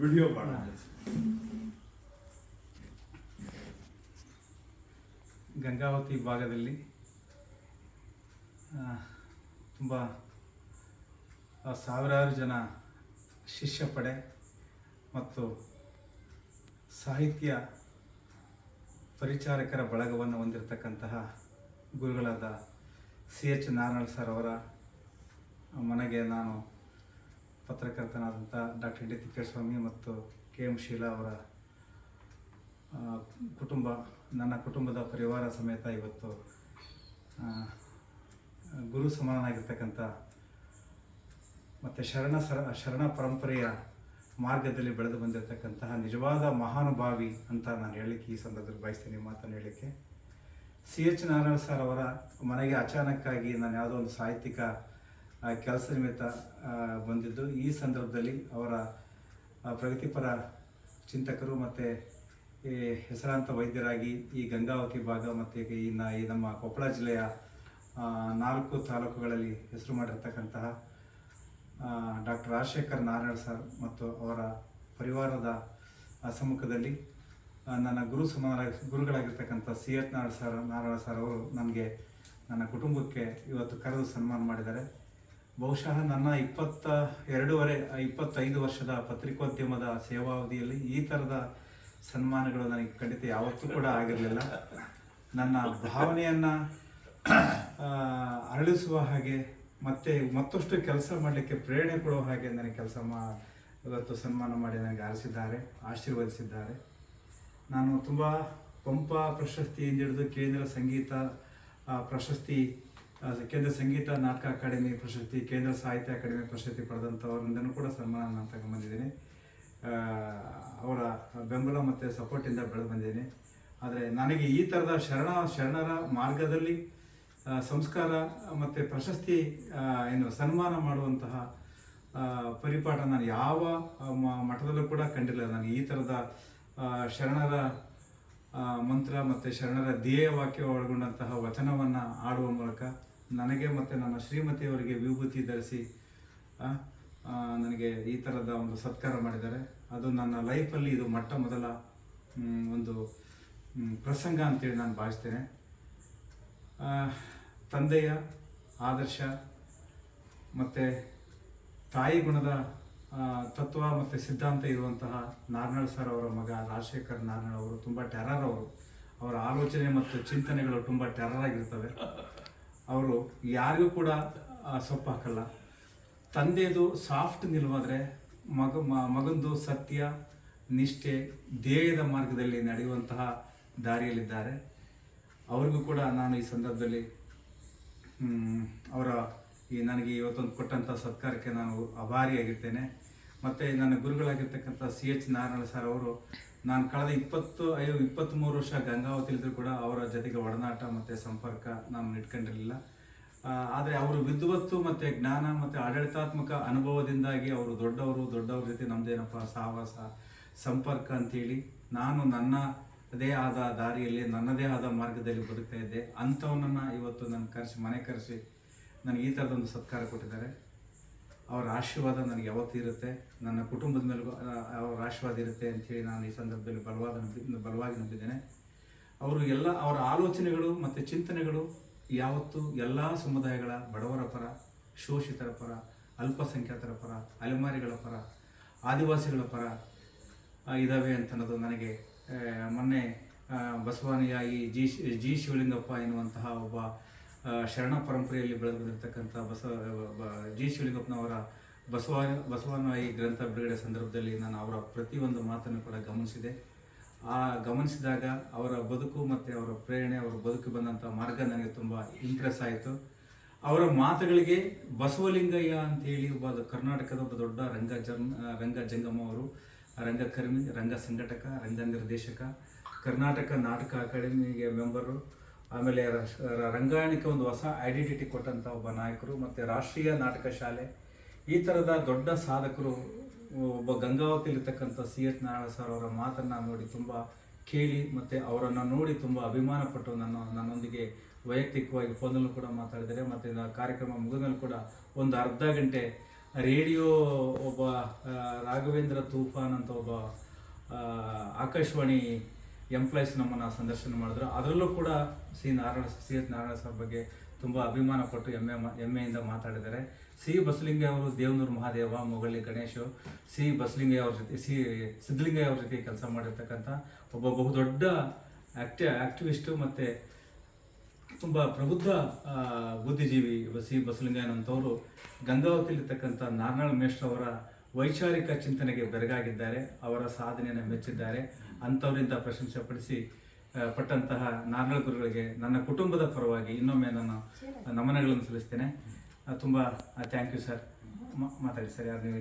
Video ಮಾಡ ಗಂಗಾವತಿ ಭಾಗದಲ್ಲಿ ತುಂಬ ಸಾವಿರಾರು ಜನ ಶಿಷ್ಯ ಪಡೆ ಮತ್ತು ಸಾಹಿತ್ಯ ಪರಿಚಾರಕರ ಬಳಗವನ್ನು ಹೊಂದಿರತಕ್ಕಂತಹ ಗುರುಗಳಾದ CH ನಾರಾಯಣ ಸರ್ ಅವರ ಮನೆಗೆ ನಾನು ಪತ್ರಕರ್ತನಾದಂಥ ಡಾಕ್ಟರ್ ಡಿ ತಿಪ್ಪೇಸ್ವಾಮಿ ಮತ್ತು KM ಶೀಲಾ ಅವರ ನನ್ನ ಕುಟುಂಬದ ಪರಿವಾರ ಸಮೇತ ಇವತ್ತು ಗುರು ಸಮಾನನಾಗಿರ್ತಕ್ಕಂಥ ಮತ್ತು ಶರಣ ಪರಂಪರೆಯ ಮಾರ್ಗದಲ್ಲಿ ಬೆಳೆದು ಬಂದಿರತಕ್ಕಂತಹ ನಿಜವಾದ ಮಹಾನುಭಾವಿ ಅಂತ ನಾನು ಹೇಳಲಿಕ್ಕೆ ಈ ಸಂದರ್ಭದಲ್ಲಿ ಬಯಸ್ತೀನಿ. ಮಾತನ್ನು ಹೇಳಲಿಕ್ಕೆ CH ನಾರಾಯಣ ಸರ್ ಅವರ ಮನೆಗೆ ಅಚಾನಕ್ಕಾಗಿ ನಾನು ಯಾವುದೋ ಒಂದು ಸಾಹಿತ್ಯಿಕ ಕೆಲಸ ನಿಮಿತ್ತ ಬಂದಿದ್ದು, ಈ ಸಂದರ್ಭದಲ್ಲಿ ಅವರ ಪ್ರಗತಿಪರ ಚಿಂತಕರು ಮತ್ತು ಈ ಹೆಸರಾಂತ ವೈದ್ಯರಾಗಿ ಈ ಗಂಗಾವತಿ ಭಾಗ ಮತ್ತು ಈ ನಮ್ಮ ಕೊಪ್ಪಳ ಜಿಲ್ಲೆಯ 4 ತಾಲೂಕುಗಳಲ್ಲಿ ಹೆಸರು ಮಾಡಿರ್ತಕ್ಕಂತಹ ಡಾಕ್ಟರ್ ರಾಜಶೇಖರ್ ನಾರಾಯಣ ಸರ್ ಮತ್ತು ಅವರ ಪರಿವಾರದ ಸಮ್ಮುಖದಲ್ಲಿ ನನ್ನ ಗುರುಗಳಾಗಿರ್ತಕ್ಕಂಥ CH ನಾರಾಯಣ ಸರ್ ಅವರು ನನ್ನ ಕುಟುಂಬಕ್ಕೆ ಇವತ್ತು ಕರೆದು ಸನ್ಮಾನ ಮಾಡಿದ್ದಾರೆ. ಬಹುಶಃ ನನ್ನ 25 ವರ್ಷದ ಪತ್ರಿಕೋದ್ಯಮದ ಸೇವಾವಧಿಯಲ್ಲಿ ಈ ಥರದ ಸನ್ಮಾನಗಳು ನನಗೆ ಖಂಡಿತ ಯಾವತ್ತೂ ಕೂಡ ಆಗಿರಲಿಲ್ಲ. ನನ್ನ ಭಾವನೆಯನ್ನು ಅರಳಿಸುವ ಹಾಗೆ ಮತ್ತಷ್ಟು ಕೆಲಸ ಮಾಡಲಿಕ್ಕೆ ಪ್ರೇರಣೆ ಕೊಡುವ ಹಾಗೆ ನನಗೆ ಇವತ್ತು ಸನ್ಮಾನ ಮಾಡಿ ನನಗೆ ಆಶೀರ್ವದಿಸಿದ್ದಾರೆ. ನಾನು ತುಂಬ ಪಂಪ ಪ್ರಶಸ್ತಿಯಿಂದ ಹಿಡಿದು ಕೇಂದ್ರ ಸಂಗೀತ ನಾಟಕ ಅಕಾಡೆಮಿ ಪ್ರಶಸ್ತಿ, ಕೇಂದ್ರ ಸಾಹಿತ್ಯ ಅಕಾಡೆಮಿ ಪ್ರಶಸ್ತಿ ಪಡೆದಂಥವರಿಂದನೂ ಕೂಡ ಸನ್ಮಾನ ನಾನು ತಗೊಂಡ್ಬಂದಿದ್ದೀನಿ. ಅವರ ಬೆಂಬಲ ಮತ್ತು ಸಪೋರ್ಟಿಂದ ಬೆಳೆದು ಬಂದಿದ್ದೀನಿ. ಆದರೆ ನನಗೆ ಈ ಥರದ ಶರಣರ ಮಾರ್ಗದಲ್ಲಿ ಸಂಸ್ಕಾರ ಮತ್ತು ಪ್ರಶಸ್ತಿ ಸನ್ಮಾನ ಮಾಡುವಂತಹ ಪರಿಪಾಠ ನಾನು ಯಾವ ಮಠದಲ್ಲೂ ಕೂಡ ಕಂಡಿಲ್ಲ. ನಾನು ಈ ಥರದ ಶರಣರ ಮಂತ್ರ ಮತ್ತು ಶರಣರ ಧ್ಯೇಯ ವಾಕ್ಯ ಒಳಗೊಂಡಂತಹ ವಚನವನ್ನು ಆಡುವ ಮೂಲಕ ನನಗೆ ಮತ್ತು ನನ್ನ ಶ್ರೀಮತಿಯವರಿಗೆ ವಿಭೂತಿ ಧರಿಸಿ ನನಗೆ ಈ ಥರದ ಒಂದು ಸತ್ಕಾರ ಮಾಡಿದ್ದಾರೆ. ಅದು ನನ್ನ ಲೈಫಲ್ಲಿ ಇದು ಮೊದಲ ಒಂದು ಪ್ರಸಂಗ ಅಂತೇಳಿ ನಾನು ಭಾವಿಸ್ತೇನೆ. ತಂದೆಯ ಆದರ್ಶ ಮತ್ತು ತಾಯಿ ಗುಣದ ತತ್ವ ಮತ್ತು ಸಿದ್ಧಾಂತ ಇರುವಂತಹ ನಾರಾಯಣ ಸರ್ ಅವರ ಮಗ ರಾಜಶೇಖರ್ ನಾರಾಯಣ ಅವರು ತುಂಬ ಟೆರರ್. ಅವರ ಆಲೋಚನೆ ಮತ್ತು ಚಿಂತನೆಗಳು ತುಂಬ ಟೆರರ್ ಆಗಿರ್ತವೆ. ಅವರು ಯಾರಿಗೂ ಕೂಡ ಸೊಪ್ಪು ಹಾಕಲ್ಲ. ತಂದೆದು ಸಾಫ್ಟ್ ನಿಲುವಾದರೆ ಮಗಂದು ಸತ್ಯ, ನಿಷ್ಠೆ, ಧ್ಯೇಯದ ಮಾರ್ಗದಲ್ಲಿ ನಡೆಯುವಂತಹ ದಾರಿಯಲ್ಲಿದ್ದಾರೆ. ಅವ್ರಿಗೂ ಕೂಡ ನಾನು ಈ ಸಂದರ್ಭದಲ್ಲಿ ನನಗೆ ಇವತ್ತೊಂದು ಕೊಟ್ಟಂಥ ಸತ್ಕಾರಕ್ಕೆ ನಾನು ಆಭಾರಿಯಾಗಿರ್ತೇನೆ. ಮತ್ತು ನನ್ನ ಗುರುಗಳಾಗಿರ್ತಕ್ಕಂಥ CH ನಾರಾಯಣ ಸರ್ ಅವರು ನಾನು ಕಳೆದ 23 ವರ್ಷ ಗಂಗಾವತಿಲಿದ್ದರೂ ಕೂಡ ಅವರ ಜೊತೆಗೆ ಒಡನಾಟ ಮತ್ತು ಸಂಪರ್ಕ ನಾನು ಇಟ್ಕೊಂಡಿರಲಿಲ್ಲ. ಆದರೆ ಅವರು ವಿದ್ವತ್ತು ಮತ್ತು ಜ್ಞಾನ ಮತ್ತು ಆಡಳಿತಾತ್ಮಕ ಅನುಭವದಿಂದಾಗಿ ಅವರು ದೊಡ್ಡವ್ರ ಜೊತೆ ನಮ್ಮದೇನಪ್ಪ ಸಹವಾಸ ಸಂಪರ್ಕ ಅಂತೇಳಿ ನಾನು ನನ್ನದೇ ಆದ ದಾರಿಯಲ್ಲಿ ನನ್ನದೇ ಆದ ಮಾರ್ಗದಲ್ಲಿ ಬದುಕ್ತಾ ಇದ್ದೆ. ಅಂಥವನನ್ನು ಇವತ್ತು ಮನೆ ಕರೆಸಿ ನನಗೆ ಈ ಥರದೊಂದು ಸತ್ಕಾರ ಕೊಟ್ಟಿದ್ದಾರೆ. ಅವರ ಆಶೀರ್ವಾದ ನನಗೆ ಯಾವತ್ತೂ ಇರುತ್ತೆ, ನನ್ನ ಕುಟುಂಬದ ಮೇಲೂ ಅವರ ಆಶೀರ್ವಾದ ಇರುತ್ತೆ ಅಂಥೇಳಿ ನಾನು ಈ ಸಂದರ್ಭದಲ್ಲಿ ಬಲವಾಗಿ ನಂಬಿದ್ದೇನೆ. ಅವರ ಆಲೋಚನೆಗಳು ಮತ್ತು ಚಿಂತನೆಗಳು ಯಾವತ್ತೂ ಎಲ್ಲ ಸಮುದಾಯಗಳ ಬಡವರ ಪರ, ಶೋಷಿತರ ಪರ, ಅಲ್ಪಸಂಖ್ಯಾತರ ಪರ, ಅಲೆಮಾರಿಗಳ ಪರ, ಆದಿವಾಸಿಗಳ ಪರ ಇದ್ದಾವೆ ಅಂತ ಅನ್ನೋದು ನನಗೆ ಮೊನ್ನೆ ಬಸವಾನುಯಾಯಿ ಜಿ ಶಿವಲಿಂಗಪ್ಪ ಎನ್ನುವಂತಹ ಒಬ್ಬ ಶರಣ ಪರಂಪರೆಯಲ್ಲಿ ಬೆಳೆದು ಬಂದಿರತಕ್ಕಂಥ ಜಿ ಶಿವಲಿಂಗಪ್ಪನವರ ಬಸವಾನುಯಾಯಿ ಗ್ರಂಥ ಬಿಡುಗಡೆ ಸಂದರ್ಭದಲ್ಲಿ ನಾನು ಅವರ ಪ್ರತಿಯೊಂದು ಮಾತನ್ನು ಕೂಡ ಗಮನಿಸಿದಾಗ ಅವರ ಬದುಕು ಮತ್ತು ಅವರ ಪ್ರೇರಣೆ, ಅವರ ಬದುಕು ಬಂದಂಥ ಮಾರ್ಗ ನನಗೆ ತುಂಬ ಇಂಪ್ರೆಸ್ ಆಯಿತು. ಅವರ ಮಾತುಗಳಿಗೆ ಬಸವಲಿಂಗಯ್ಯ ಅಂತೇಳಿ ಕರ್ನಾಟಕದ ಒಬ್ಬ ದೊಡ್ಡ ರಂಗ ಜಂಗಮ ಅವರು, ರಂಗಕರ್ಮಿ, ರಂಗ ಸಂಘಟಕ, ರಂಗ ನಿರ್ದೇಶಕ, ಕರ್ನಾಟಕ ನಾಟಕ ಅಕಾಡೆಮಿಗೆ ಮೆಂಬರು, ಆಮೇಲೆ ರಂಗಾಯಣಕ್ಕೆ ಒಂದು ಹೊಸ ಐಡೆಂಟಿಟಿ ಕೊಟ್ಟಂಥ ಒಬ್ಬ ನಾಯಕರು ಮತ್ತು ರಾಷ್ಟ್ರೀಯ ನಾಟಕ ಶಾಲೆ, ಈ ಥರದ ದೊಡ್ಡ ಸಾಧಕರು ಒಬ್ಬ ಗಂಗಾವತಿಯಲ್ಲಿರ್ತಕ್ಕಂಥ CH ನಾರಾಯಣ ಸರ್ ಅವರ ಮಾತನ್ನು ನೋಡಿ ಕೇಳಿ ಮತ್ತು ಅವರನ್ನು ನೋಡಿ ತುಂಬ ಅಭಿಮಾನಪಟ್ಟು ನನ್ನೊಂದಿಗೆ ವೈಯಕ್ತಿಕವಾಗಿ ಫೋನಲ್ಲೂ ಕೂಡ ಮಾತಾಡಿದ್ದಾರೆ. ಮತ್ತು ಕಾರ್ಯಕ್ರಮ ಮುಗಿದ ಮೇಲೆ ಕೂಡ ಒಂದು ಅರ್ಧ ಗಂಟೆ ರೇಡಿಯೋ ಒಬ್ಬ ರಾಘವೇಂದ್ರ ತೂಫಾನ್ ಅಂತ ಒಬ್ಬ ಆಕಾಶವಾಣಿ ಎಂಪ್ಲಾಯೀಸ್ ನಮ್ಮನ್ನು ಸಂದರ್ಶನ ಮಾಡಿದ್ರು. ಅದರಲ್ಲೂ ಕೂಡ ಸಿ ಎಚ್ ನಾರಾಯಣ ಸರ್ ಬಗ್ಗೆ ತುಂಬ ಅಭಿಮಾನ ಪಟ್ಟು ಹೆಮ್ಮೆಯಿಂದ ಮಾತಾಡಿದ್ದಾರೆ. ಸಿ ಬಸಲಿಂಗಯ್ಯ ಅವರು ದೇವನೂರು ಮಹಾದೇವ, ಮೊಗಳಿ ಗಣೇಶು, ಸಿ ಬಸಲಿಂಗಯ್ಯ ಅವ್ರ ಜೊತೆ ಸಿದ್ಧಲಿಂಗಯ್ಯ ಅವ್ರ ಜೊತೆ ಕೆಲಸ ಮಾಡಿರ್ತಕ್ಕಂಥ ಒಬ್ಬ ಬಹುದೊಡ್ಡ ಆಕ್ಟಿವಿಸ್ಟು ಮತ್ತು ತುಂಬ ಪ್ರಬುದ್ಧ ಬುದ್ಧಿಜೀವಿ ಸಿ ಬಸಲಿಂಗಯ್ಯನಂಥವರು ಗಂಗಾವತಿಯಲ್ಲಿರ್ತಕ್ಕಂಥ ನಾರಾಯಣ ಮೇಷ್ಟ್ರ ಅವರ ವೈಚಾರಿಕ ಚಿಂತನೆಗೆ ಬೆರಗಾಗಿದ್ದಾರೆ. ಅವರ ಸಾಧನೆಯನ್ನು ಮೆಚ್ಚಿದ್ದಾರೆ. ಅಂಥವರಿಂದ ಪ್ರಶಂಸೆ ಪಟ್ಟಂತಹ ನಾರಾಯಣ ಗುರುಗಳಿಗೆ ನನ್ನ ಕುಟುಂಬದ ಪರವಾಗಿ ಇನ್ನೊಮ್ಮೆ ನಾನು ನಮನಗಳನ್ನು ಸಲ್ಲಿಸ್ತೇನೆ. ತುಂಬ ಥ್ಯಾಂಕ್ ಯು ಸರ್. ಮಾತಾಡಿ ಸರ್, ಯಾರು ನೀವು